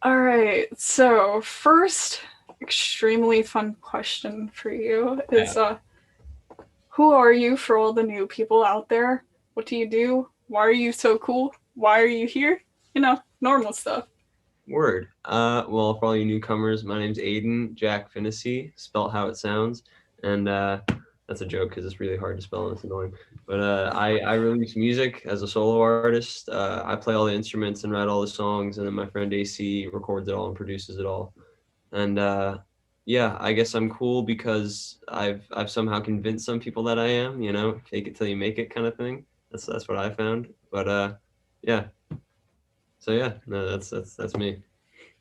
All right. So first, extremely fun question for you Yeah. is who are you for all the new people out there? What do you do? Why are you so cool? Why are you here? Normal stuff. Word. Well, for all you newcomers, my name's Aidan Jack Finnecy, spelt how it sounds, and that's a joke because it's really hard to spell and it's annoying. But I release music as a solo artist. I play all the instruments and write all the songs, and then my friend AC records it all and produces it all. And yeah, I guess I'm cool because I've somehow convinced some people that I am. Fake it till you make it kind of thing. That's what I found. But yeah. So yeah, no, that's me.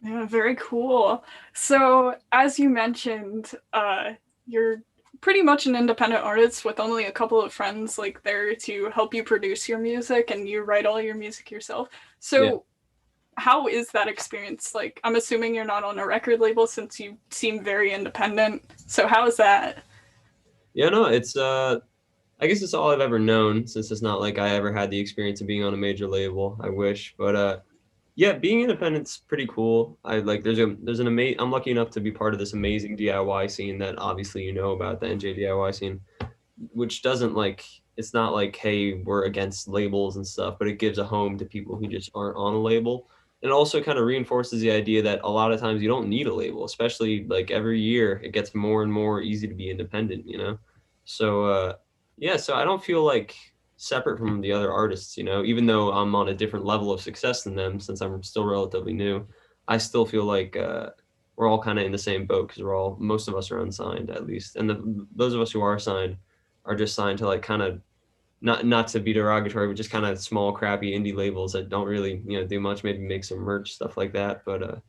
Yeah, very cool. So as you mentioned, you're pretty much an independent artist with only a couple of friends like there to help you produce your music and you write all your music yourself. Yeah. So how is that experience? Like, I'm assuming you're not on a record label since you seem very independent. So how is that? Yeah, no, it's I guess it's all I've ever known since it's not like I ever had the experience of being on a major label. I wish, but yeah, being independent's pretty cool. I like there's an amazing I'm lucky enough to be part of this amazing DIY scene that obviously you know about the NJ DIY scene, which doesn't like it's not like hey, we're against labels and stuff, but it gives a home to people who just aren't on a label. And also kind of reinforces the idea that a lot of times you don't need a label, especially like every year it gets more and more easy to be independent. So yeah, so I don't feel like separate from the other artists, even though I'm on a different level of success than them since I'm still relatively new. I still feel like we're all kind of in the same boat because most of us are unsigned at least. And those of us who are signed are just signed to like kind of not to be derogatory, but just kind of small, crappy indie labels that don't really, do much, maybe make some merch, stuff like that. But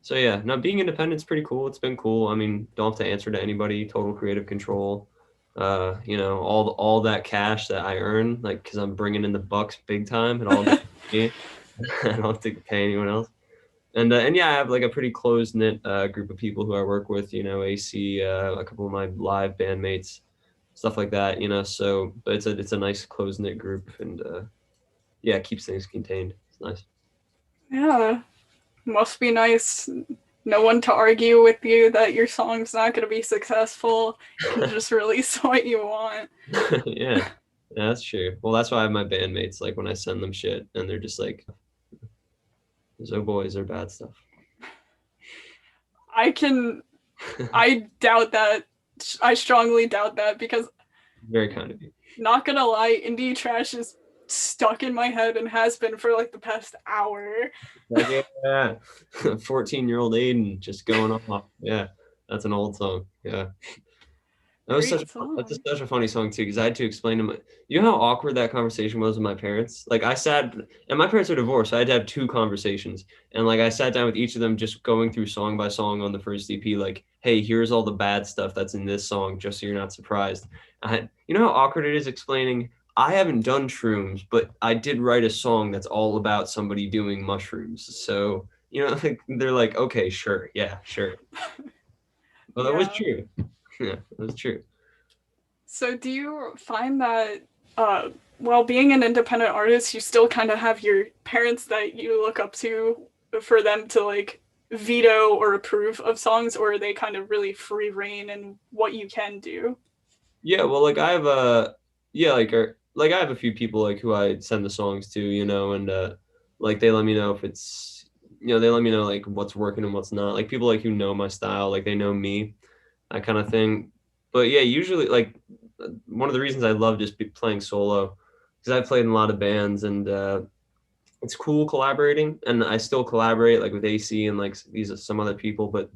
so yeah, no, being independent's pretty cool. It's been cool. I mean, don't have to answer to anybody, total creative control. All that cash that I earn, like, because I'm bringing in the bucks big time, it all goes to me. I don't have to pay anyone else. And yeah, I have like a pretty close knit group of people who I work with. AC, a couple of my live bandmates, stuff like that. So but it's a nice close knit group, and yeah, it keeps things contained. It's nice. Yeah, must be nice. No one to argue with you that your song's not going to be successful. You can just release what you want. Yeah, that's true. Well, that's why I have my bandmates. Like when I send them shit, and they're just like, "Those oh boys are bad stuff." I can, I doubt that. I strongly doubt that because, Very kind of you. not gonna lie, indie trash is stuck in my head and has been for like the past hour. Like, yeah, 14-year-old Aiden just going off. Yeah, that's an old song. Yeah. That was Great song. such a funny song too, because I had to explain to how awkward that conversation was with my parents. Like I sat, and my parents are divorced, so I had to have two conversations, and like I sat down with each of them, just going through song by song on the first EP. Like, hey, here's all the bad stuff that's in this song, just so you're not surprised. You know how awkward it is explaining. I haven't done shrooms, but I did write a song that's all about somebody doing mushrooms. So like, they're like, okay, sure, yeah, sure. Well, that was Yeah. true. Yeah, that was true. So do you find that while being an independent artist, you still kind of have your parents that you look up to for them to like veto or approve of songs, or are they kind of really free reign in what you can do? Yeah, well, like I have a yeah, like I have a few people like who I send the songs to, and like they let me know if it's they let me know like what's working and what's not. Like people like who know my style, like they know me, that kind of thing. But yeah, usually like one of the reasons I love just playing solo because I've played in a lot of bands and it's cool collaborating and I still collaborate like with AC and like these are some other people, but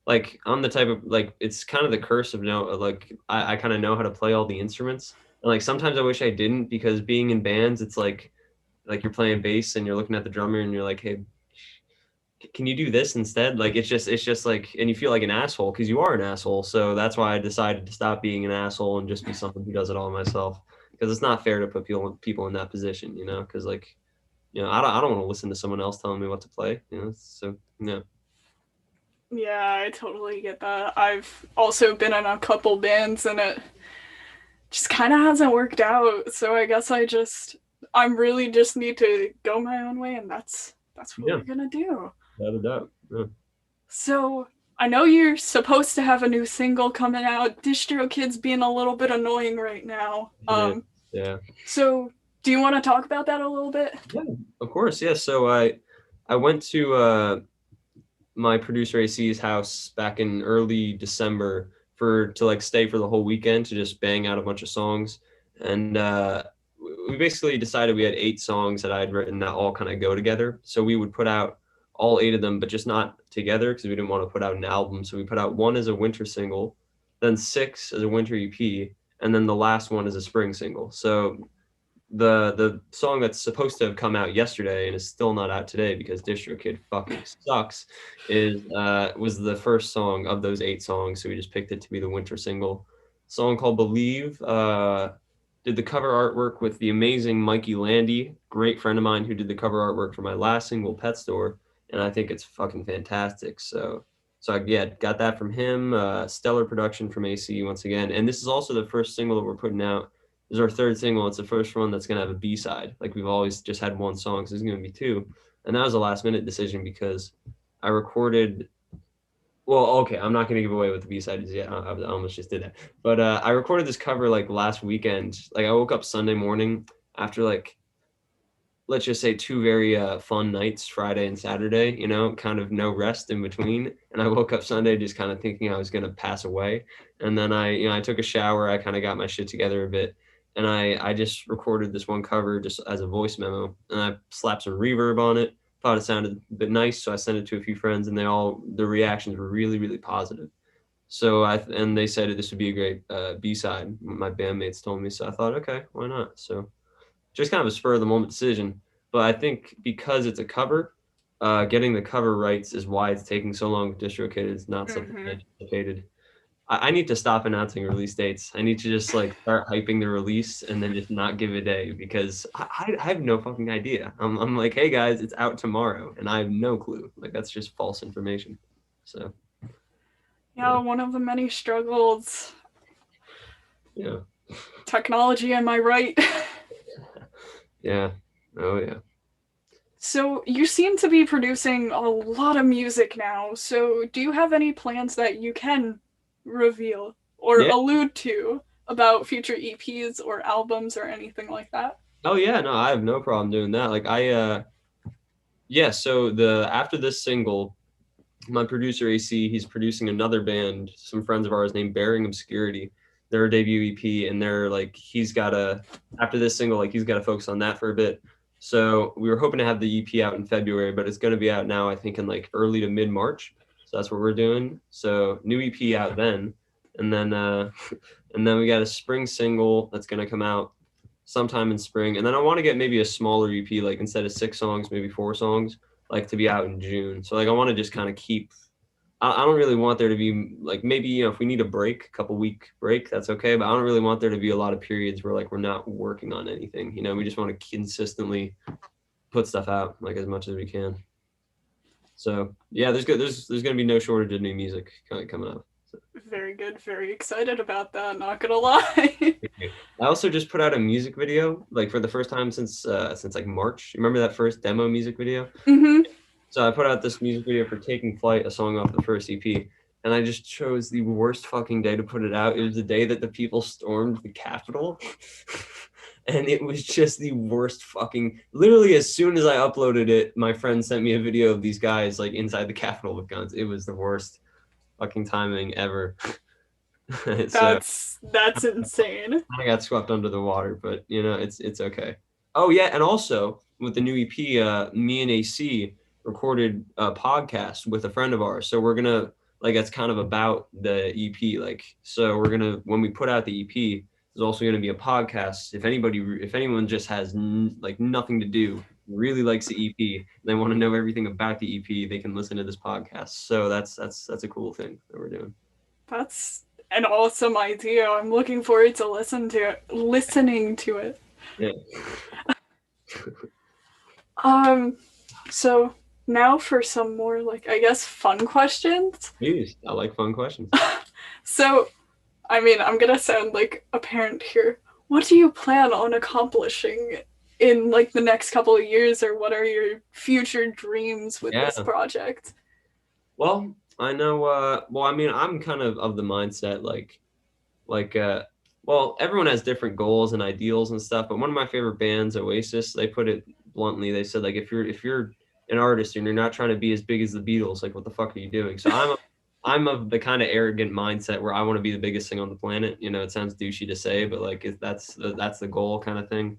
like I'm the type of like it's kind of the curse of no like I kind of know how to play all the instruments and like sometimes I wish I didn't because being in bands it's like you're playing bass and you're looking at the drummer and you're like hey can you do this instead like it's just like and you feel like an asshole because you are an asshole so that's why I decided to stop being an asshole and just be someone who does it all myself because it's not fair to put people in that position because like I don't want to listen to someone else telling me what to play so yeah. Yeah, I totally get that. I've also been in a couple bands and it just kind of hasn't worked out. So I guess I'm really just need to go my own way and that's what Yeah. we're going to do. Without a doubt. Yeah. So I know you're supposed to have a new single coming out. DistroKid's being a little bit annoying right now. Yeah. So do you want to talk about that a little bit? Yeah, of course. Yeah. So I went to my producer AC's house back in early December to like stay for the whole weekend to just bang out a bunch of songs. And we basically decided we had 8 songs that I had written that all kind of go together. So we would put out all 8 of them, but just not together because we didn't want to put out an album. So we put out 1 as a winter single, then 6 as a winter EP, and then the last one as a spring single. So the song that's supposed to have come out yesterday and is still not out today because DistroKid fucking sucks was the first song of those 8 songs, so we just picked it to be the winter single. Song called Believe. Did the cover artwork with the amazing Mikey Landy, great friend of mine who did the cover artwork for my last single, Pet Store, and I think it's fucking fantastic. So yeah, got that from him. Stellar production from AC once again, and this is also the first single that we're putting out. This is our 3rd single. It's the first one that's gonna have a B-side. Like we've always just had 1 song, so there's gonna be 2, and that was a last-minute decision because I recorded. Well, okay, I'm not gonna give away what the B-side is yet. I almost just did that, but I recorded this cover like last weekend. Like I woke up Sunday morning after like, let's just say 2 very fun nights, Friday and Saturday, kind of no rest in between. And I woke up Sunday just kind of thinking I was going to pass away. And then I took a shower. I kind of got my shit together a bit. And I just recorded this one cover just as a voice memo. And I slapped some reverb on it. Thought it sounded a bit nice. So I sent it to a few friends and the reactions were really, really positive. So and they said this would be a great B-side. My bandmates told me. So I thought, okay, why not? So just kind of a spur of the moment decision. But I think because it's a cover, getting the cover rights is why it's taking so long with DistroKid. It's not something I anticipated. I need to stop announcing release dates. I need to just like start hyping the release and then just not give a day because I have no fucking idea. I'm like, hey guys, it's out tomorrow, and I have no clue. Like that's just false information. So yeah. One of the many struggles. Yeah. Technology, am I right? Yeah. Oh yeah. So you seem to be producing a lot of music now. So do you have any plans that you can reveal or allude to about future EPs or albums or anything like that? Oh yeah, no, I have no problem doing that. Like so after this single, my producer AC, he's producing another band, some friends of ours named Bearing Obscurity. Their debut EP, and they're like after this single, like he's got to focus on that for a bit. So we were hoping to have the EP out in February, but it's going to be out now, I think, in like early to mid-March. So that's what we're doing. So new EP out then, and then we got a spring single that's going to come out sometime in spring, and then I want to get maybe a smaller EP, like instead of 6 songs, maybe 4 songs, like to be out in June. So like I want to just kind of keep. I don't really want there to be like maybe if we need a couple week break, that's okay. But I don't really want there to be a lot of periods where like we're not working on anything. We just want to consistently put stuff out like as much as we can. So yeah, there's gonna be no shortage of new music coming out. So. Very good. Very excited about that. Not gonna lie. I also just put out a music video like for the first time since like March. You remember that first demo music video? Mm-hmm. So I put out this music video for Taking Flight, a song off the first EP, and I just chose the worst fucking day to put it out. It was the day that the people stormed the Capitol, and it was just the worst fucking. Literally, as soon as I uploaded it, my friend sent me a video of these guys like inside the Capitol with guns. It was the worst fucking timing ever. That's insane. I got swept under the water, but it's okay. Oh yeah, and also with the new EP, me and AC recorded a podcast with a friend of ours. So we're gonna it's kind of about the EP. So we're gonna when we put out the EP, there's also gonna be a podcast. If anyone just has nothing to do, really likes the EP, they want to know everything about the EP, they can listen to this podcast. So that's a cool thing that we're doing. That's an awesome idea. I'm looking forward to listening to it. Yeah. So now for some more I guess fun questions. Please, I like fun questions. So, I mean, I'm gonna sound like a parent here. What do you plan on accomplishing in like the next couple of years, or what are your future dreams with Yeah. this project? Well, I know. Well, I mean, I'm kind of the mindset like well, everyone has different goals and ideals and stuff, but one of my favorite bands, Oasis, they put it bluntly. They said like if you're an artist and you're not trying to be as big as the Beatles, like what the fuck are you doing? So I'm of the kind of arrogant mindset where I want to be the biggest thing on the planet. You know, it sounds douchey to say, but like if that's the goal kind of thing.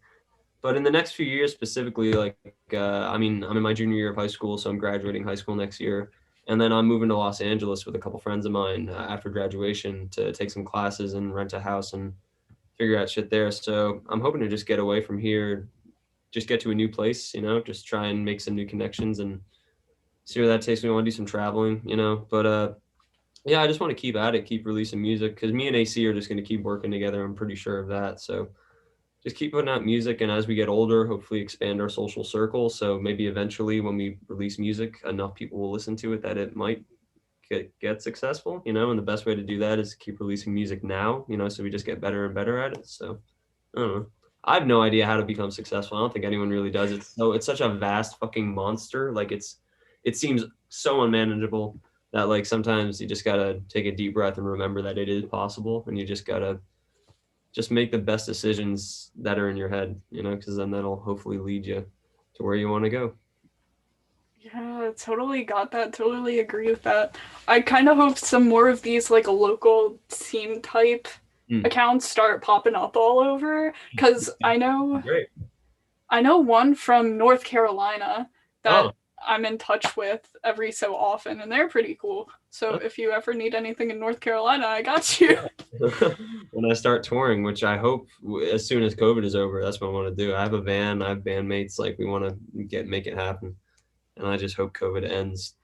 But in the next few years, specifically, like I mean, I'm in my junior year of high school, so I'm graduating high school next year, and then I'm moving to Los Angeles with a couple friends of mine after graduation to take some classes and rent a house and figure out shit there. So I'm hoping to just get away from here, just get to a new place, you know, just try and make some new connections and see where that takes me. I want to do some traveling, you know, but yeah, I just want to keep at it, keep releasing music because me and AC are just going to keep working together. I'm pretty sure of that. So just keep putting out music, and as we get older, hopefully expand our social circle. So maybe eventually when we release music, enough people will listen to it that it might get successful, you know, and the best way to do that is keep releasing music now, you know, so we just get better and better at it. So I don't know. I have no idea how to become successful. I don't think anyone really does. It's such a vast fucking monster. Like it seems so unmanageable that like sometimes you just gotta take a deep breath and remember that it is possible, and you just gotta just make the best decisions that are in your head, you know, because then that'll hopefully lead you to where you want to go. Yeah, totally got that. Totally agree with that. I kind of hope some more of these like local scene type accounts start popping up all over, because Great. I know one from North Carolina that Oh, I'm in touch with every so often, and they're pretty cool. So if you ever need anything in North Carolina, I got you. when I start touring, which I hope as soon as COVID is over, that's what I want to do. I have a van, I have bandmates, like we want to make it happen. And I just hope COVID ends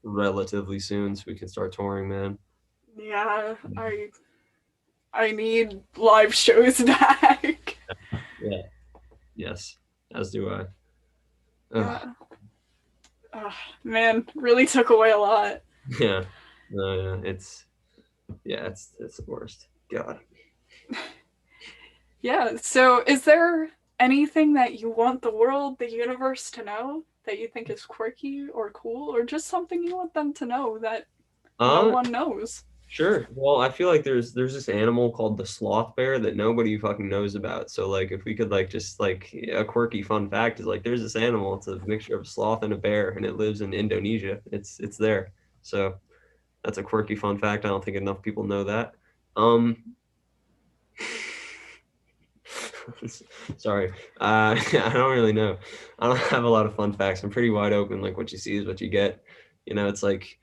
relatively soon so we can start touring, man. Yeah, I need live shows back. Yeah. Yes. As do I. Ugh. Yeah. Oh, man, really took away a lot. Yeah. No, yeah. It's the worst. God. Yeah, so is there anything that you want the world, the universe to know that you think is quirky or cool, or just something you want them to know that no Uh, one knows? sure. Well, I feel like there's this animal called the sloth bear that nobody fucking knows about. So like if we could like just like a quirky fun fact is like there's this animal, it's a mixture of a sloth and a bear, and it lives in Indonesia. It's there. So that's a quirky fun fact. I don't think enough people know that. Um Sorry. I don't really know. I don't have a lot of fun facts. I'm pretty wide open. Like what you see is what you get. You know, it's like,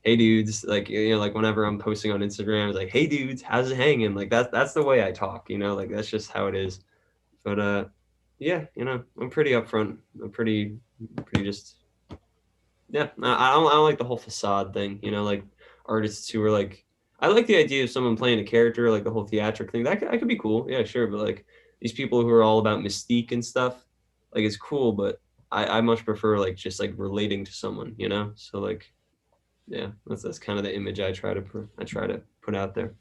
hey dudes, like you know, like whenever I'm posting on Instagram, it's like, hey dudes, how's it hanging? Like that's the way I talk, you know, like that's just how it is. But yeah, you know, I'm pretty upfront. I'm pretty just yeah. I don't like the whole facade thing, you know, like artists who are like I like the idea of someone playing a character, like the whole theatric thing. That could be cool. Yeah, sure. But like these people who are all about mystique and stuff, like it's cool, but I much prefer like just like relating to someone, you know? So like yeah, that's kind of the image I try to put out there.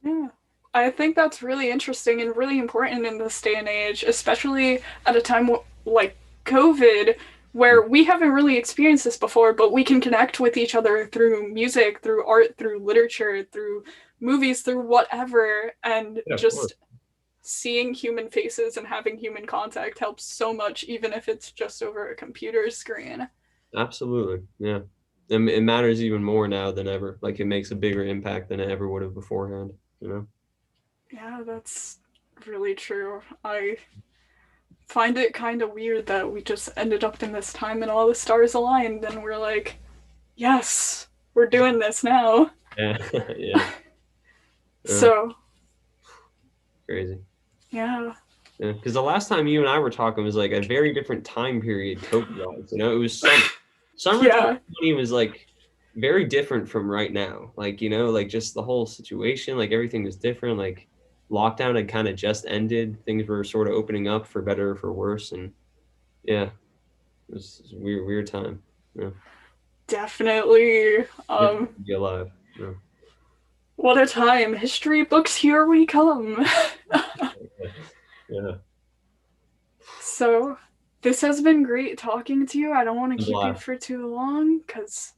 Yeah. I think that's really interesting and really important in this day and age, especially at a time like COVID, where we haven't really experienced this before, but we can connect with each other through music, through art, through literature, through movies, through whatever. And Yeah, of course. just seeing human faces and having human contact helps so much, even if it's just over a computer screen. Absolutely. Yeah. And it matters even more now than ever. Like it makes a bigger impact than it ever would have beforehand, you know? Yeah, that's really true. I find it kind of weird that we just ended up in this time and all the stars aligned and we're like, yes, we're doing this now. Yeah. Yeah. Yeah. So, Crazy. yeah. Yeah. Because the last time you and I were talking was like a very different time period COVID-wise. You know, it was summer Yeah. 2020 was like very different from right now. Like, you know, like just the whole situation, like everything was different. Like lockdown had kind of just ended. Things were sort of opening up for better or for worse. And yeah, it was a weird time. Yeah. Definitely. Yeah. Be alive. Yeah. What a time. History books, here we come. Yeah. So this has been great talking to you. I don't want to I'm keep you blessed. for too long because,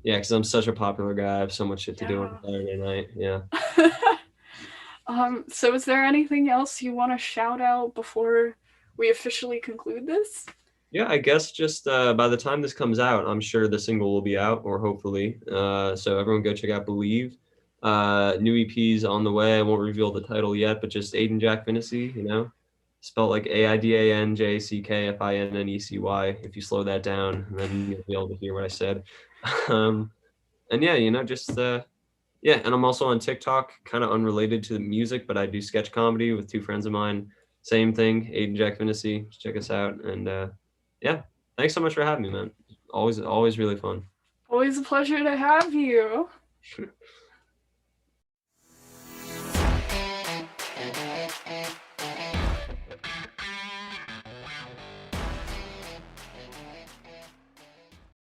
Yeah, because I'm such a popular guy. I have so much shit to do on yeah. Saturday night. Yeah. So is there anything else you want to shout out before we officially conclude this? Yeah, I guess just by the time this comes out, I'm sure the single will be out, or hopefully. So everyone go check out Believe. New EP's on the way. I won't reveal the title yet, but just Aidan Jack Finnecy, spelled like AIDANJCKFINNECY. If you slow that down, then you'll be able to hear what I said. Um, and yeah, just yeah, and I'm also on TikTok, kind of unrelated to the music, but I do sketch comedy with two friends of mine. Same thing, Aidan Jack Finnecy. Check us out, and yeah, thanks so much for having me, man. Always really fun. Always a pleasure to have you.